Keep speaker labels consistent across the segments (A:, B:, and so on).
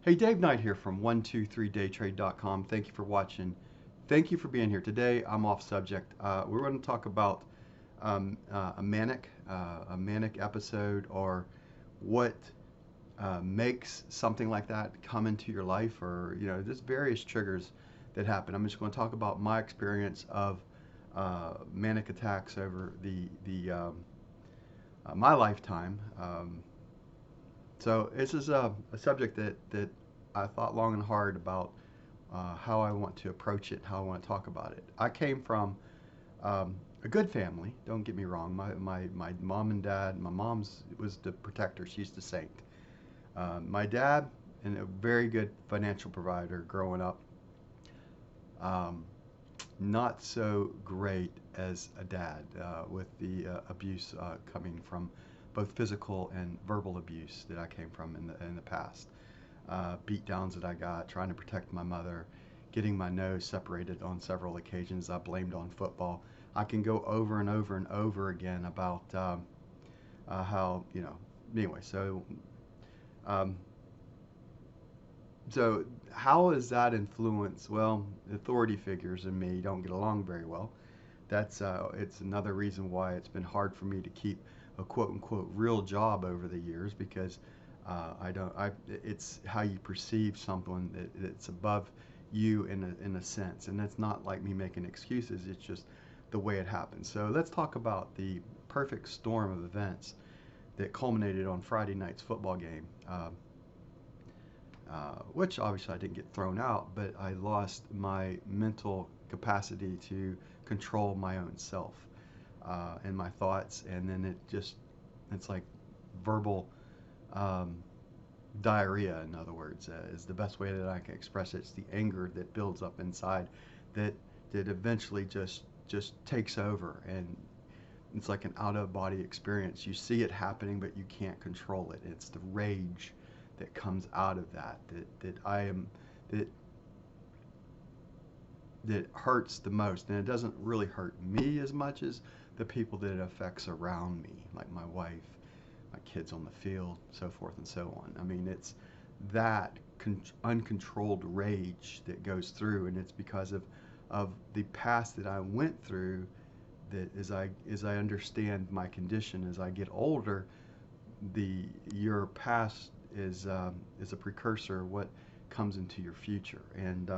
A: Hey, Dave Knight here from 123daytrade.com. Thank you for watching. Thank you for being here. Today, I'm off subject. We're going to talk about a manic episode, or what makes something like that come into your life, or just various triggers that happen. I'm just going to talk about my experience of manic attacks over the my lifetime. So this is a subject that I thought long and hard about, how I want to approach it, how I want to talk about it. I came from a good family. Don't get me wrong. My mom and dad. My mom's was the protector. She's the saint. My dad, and a very good financial provider growing up. Um, Not so great as a dad, with the abuse coming from both physical and verbal abuse that I came from in the past. Beat downs that I got trying to protect my mother, getting my nose separated on several occasions. I blamed on football. I can go over and over and over again about how, anyway. Um, so how is that influence? Well, authority figures and me don't get along very well. That's it's another reason why it's been hard for me to keep a quote unquote real job over the years, because I don't I it's how you perceive someone that's above you in a sense, and that's not like me making excuses. It's just the way it happens. So let's talk about the perfect storm of events that culminated on Friday night's football game. Which obviously I didn't get thrown out, but I lost my mental capacity to control my own self, and my thoughts, and then it's like verbal um, diarrhea, in other words, is the best way that I can express it. It's the anger that builds up inside that eventually just takes over, and it's like an out of body experience. You see it happening, but you can't control it. It's the rage that comes out of that I am that that hurts the most, and it doesn't really hurt me as much as the people that it affects around me, like my wife, my kids on the field, so forth and so on. I mean, it's that uncontrolled rage that goes through, and it's because of the past that I went through. That as I understand my condition as I get older, the your past is a precursor of what comes into your future. And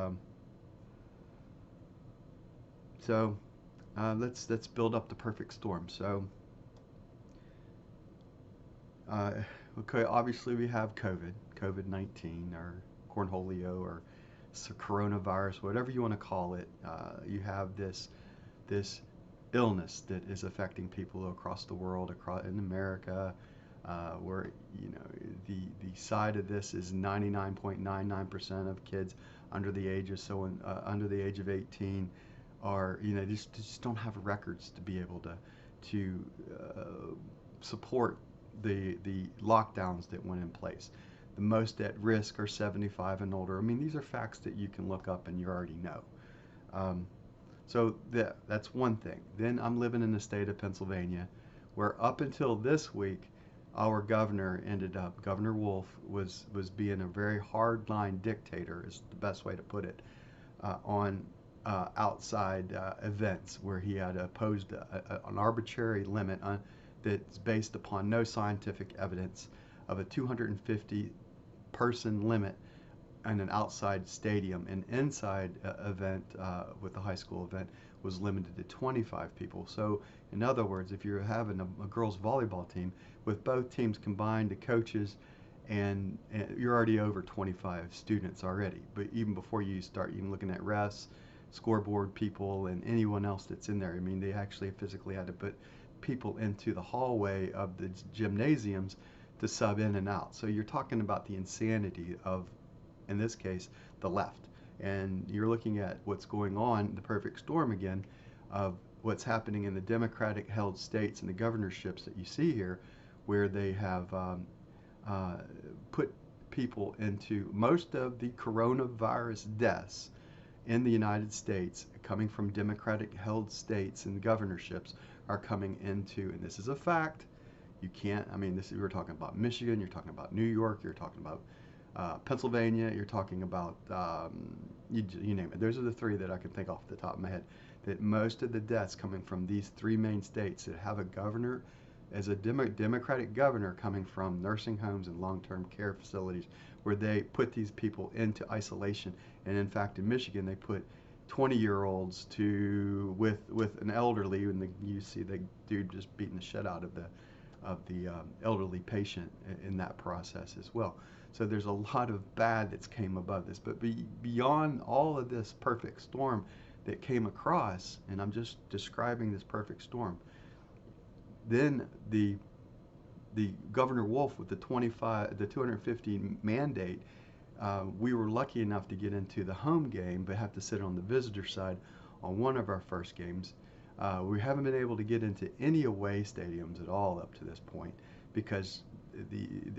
A: so let's build up the perfect storm. So uh, okay, obviously we have COVID-19, or cornholio, or coronavirus, whatever you want to call it. You have this illness that is affecting people across the world, across in America, where the side of this is 99.99% of kids under the age of 18 are, just don't have records to be able to support the lockdowns that went in place. The most at risk are 75 and older. I mean, these are facts that you can look up and you already know. Um, so that's one thing. Then I'm living in the state of Pennsylvania, where up until this week, our Governor Wolf was being a very hardline dictator, is the best way to put it, on outside events, where he had opposed an arbitrary limit that's based upon no scientific evidence of a 250 person limit in an outside stadium. An inside event, with the high school event, was limited to 25 people. So, in other words, if you're having a girls volleyball team with both teams combined, the coaches, and you're already over 25 students already. But even before you start even looking at refs, scoreboard people, and anyone else that's in there, I mean, they actually physically had to put people into the hallway of the gymnasiums to sub in and out. So you're talking about the insanity of, in this case, the left. And you're looking at what's going on, the perfect storm again, of what's happening in the Democratic held states and the governorships that you see here, where they have uh, put people into most of the coronavirus deaths in the United States coming from Democratic held states and governorships are coming into, and this is a fact. You can't, I mean, this, we're talking about Michigan, you're talking about New York, you're talking about Pennsylvania, you're talking about, you name it. Those are the three that I can think off the top of my head. That most of the deaths coming from these three main states that have a governor, as a Democratic governor, coming from nursing homes and long-term care facilities where they put these people into isolation. And in fact, in Michigan, they put 20-year-olds to with an elderly, and you see the dude just beating the shit out of the elderly patient in that process as well. So there's a lot of bad that's came above this, but beyond all of this perfect storm that came across, and I'm just describing this perfect storm. Then the Governor Wolf with the 250 mandate, we were lucky enough to get into the home game, but have to sit on the visitor side on one of our first games. We haven't been able to get into any away stadiums at all up to this point because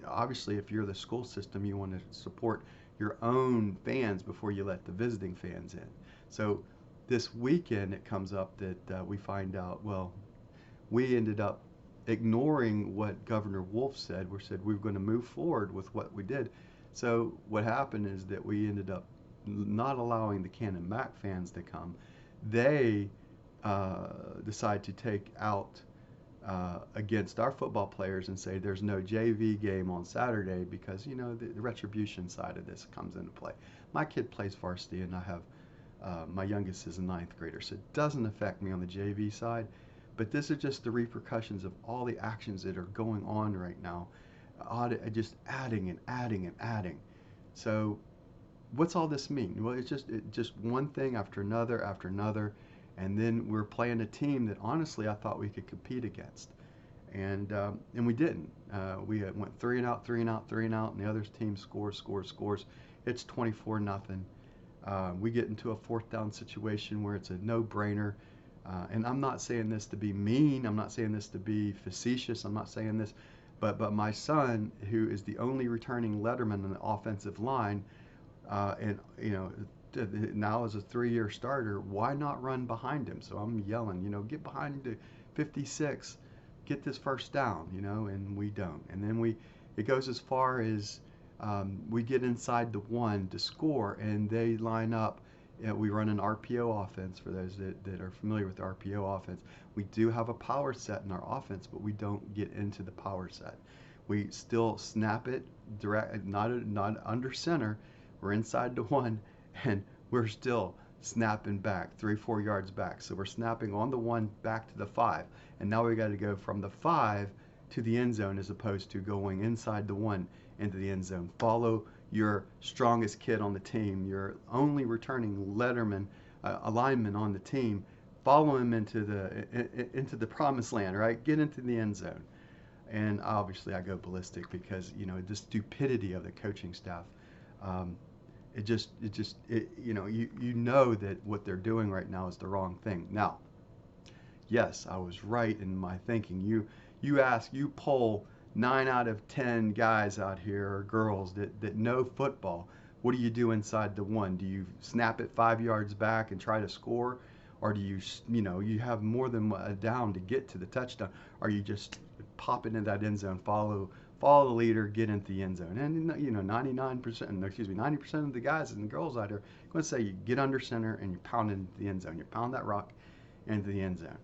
A: obviously if you're the school system, you want to support your own fans before you let the visiting fans in. So this weekend it comes up that we find out, well, we ended up ignoring what Governor Wolf said. We said we were going to move forward with what we did. So what happened is that we ended up not allowing the Cannon Mac fans to come. They decide to take out against our football players and say there's no JV game on Saturday because, you know, the retribution side of this comes into play. My kid plays varsity, and I have my youngest is a ninth grader, so it doesn't affect me on the JV side. But this is just the repercussions of all the actions that are going on right now, just adding and adding and adding. So what's all this mean? Well, it's just one thing after another, and then we're playing a team that honestly I thought we could compete against, and we didn't. We went 3 and out, 3 and out, 3 and out, and the other team scores. It's 24-0. We get into a fourth down situation where it's a no-brainer. And I'm not saying this to be mean. I'm not saying this to be facetious. I'm not saying this, but my son, who is the only returning letterman on the offensive line, and you know, now as a 3-year starter, why not run behind him? So I'm yelling, you know, get behind the 56, get this first down, you know, and we don't. And then it goes as far as we get inside the 1 to score, and they line up. We run an RPO offense for those that are familiar with the RPO offense. We do have a power set in our offense, but we don't get into the power set. We still snap it direct, not under center. We're inside the 1, and we're still snapping back 3-4 yards back. So we're snapping on the 1 back to the 5, and now we got to go from the 5 to the end zone as opposed to going inside the 1 into the end zone. Follow your strongest kid on the team, your only returning letterman, lineman on the team. Follow him into the promised land, right? Get into the end zone. And obviously I go ballistic because, you know, the stupidity of the coaching staff. You know that what they're doing right now is the wrong thing. Now, yes, I was right in my thinking. You poll 9 out of 10 guys out here, or girls, that know football. What do you do inside the 1? Do you snap it 5 yards back and try to score? Or do you have more than a down to get to the touchdown? Or you just pop into that end zone, follow the leader, get into the end zone? And, you know, 90% of the guys and the girls out here are going to say you get under center and you pound into the end zone. You pound that rock into the end zone.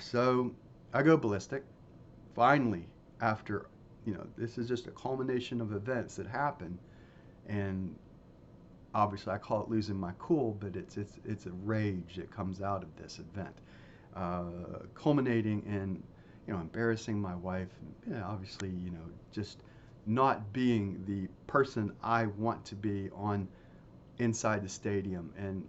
A: So I go ballistic. Finally, after, you know, this is just a culmination of events that happen, and obviously I call it losing my cool, but it's a rage that comes out of this event, culminating in, you know, embarrassing my wife, and, you know, obviously, you know, just not being the person I want to be inside the stadium, and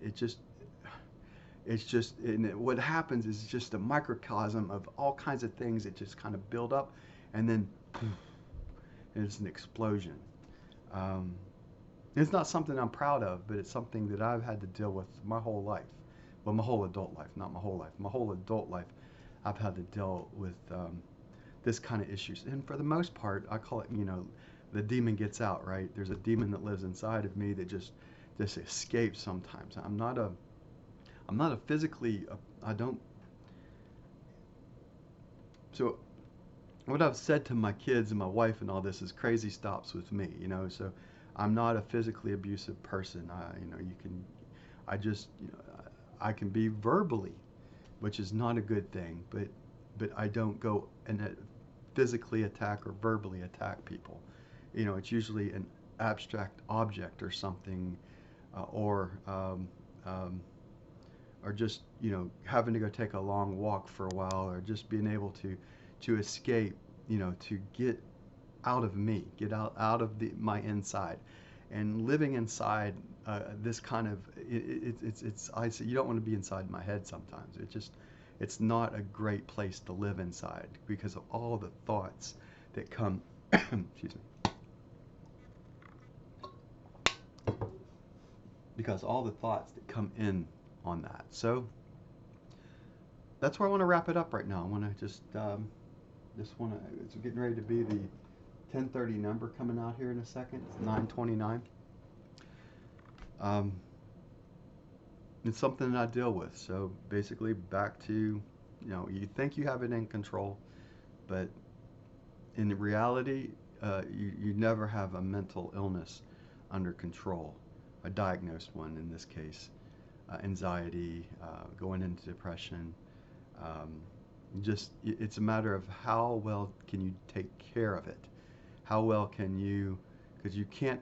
A: what happens is just a microcosm of all kinds of things that just kind of build up, and then poof, and it's an explosion. It's not something I'm proud of, but it's something that I've had to deal with my whole life. Well, my whole adult life, not my whole life. My whole adult life, I've had to deal with this kind of issues. And for the most part, I call it, you know, the demon gets out, right? There's a demon that lives inside of me that just escapes sometimes. I'm not a physically, I don't, so what I've said to my kids and my wife and all this is crazy stops with me, you know. So I'm not a physically abusive person. You know, I just, you know, I can be verbally, which is not a good thing, but I don't go and physically attack or verbally attack people. You know, it's usually an abstract object or something, uh, or um, um, or just, you know, having to go take a long walk for a while, or just being able to escape, you know, to get out of me, get out of my inside, and living inside this kind of it's I say you don't want to be inside my head sometimes. It's not a great place to live inside because of all the thoughts that come excuse me, because all the thoughts that come in on that. So that's where I want to wrap it up right now. I want to just want to, it's getting ready to be the 10:30 number coming out here in a second. It's 9:29. Um, it's something that I deal with. So basically, back to, you know, you think you have it in control, but in reality, you never have a mental illness under control, a diagnosed one in this case, anxiety, going into depression. Um, just it's a matter of how well can you take care of it. How well can you, because you can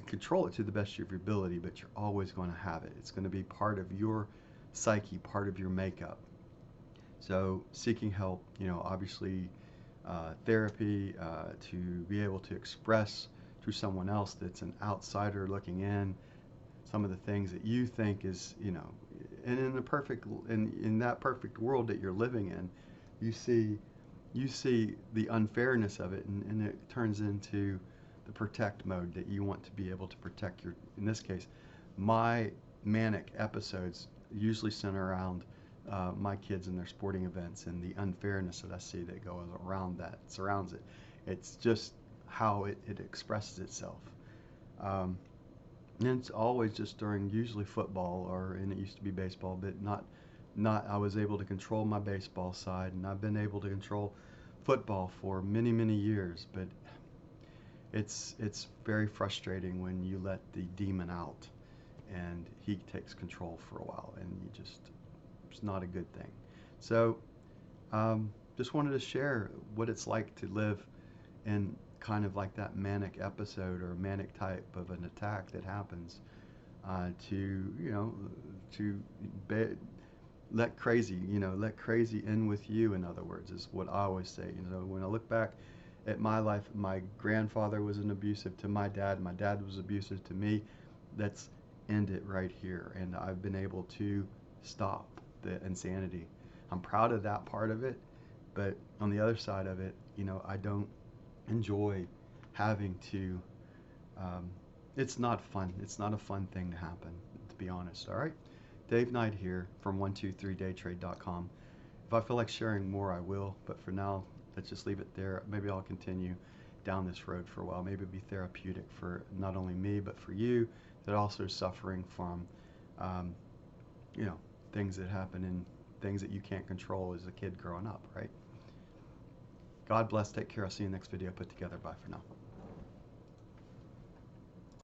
A: control it to the best of your ability, but you're always going to have it. It's going to be part of your psyche, part of your makeup. So seeking help, you know, obviously therapy, to be able to express to someone else that's an outsider looking in some of the things that you think is, you know, and in that perfect world that you're living in, you see you see the unfairness of it, and it turns into the protect mode that you want to be able to protect your, in this case, my manic episodes usually center around my kids and their sporting events and the unfairness that I see that goes around that, surrounds it. It's just how it expresses itself. Um, and it's always just during usually football, or, and it used to be baseball, but not I was able to control my baseball side, and I've been able to control football for many, many years, but it's very frustrating when you let the demon out and he takes control for a while, and you just, it's not a good thing. So just wanted to share what it's like to live in kind of like that manic episode or manic type of an attack that happens, to, you know, to be, let crazy, you know, let crazy in with you, in other words, is what I always say. You know, when I look back at my life, my grandfather was an abusive to my dad was abusive to me. Let's end it right here. And I've been able to stop the insanity. I'm proud of that part of it, but on the other side of it, you know, I don't enjoy having to, it's not fun. It's not a fun thing to happen, to be honest. All right. Dave Knight here from 123daytrade.com. If I feel like sharing more, I will, but for now, let's just leave it there. Maybe I'll continue down this road for a while. Maybe it'll be therapeutic for not only me, but for you that also is suffering from, um, you know, things that happen and things that you can't control as a kid growing up, right? God bless. Take care. I'll see you in the next video put together. Bye for now.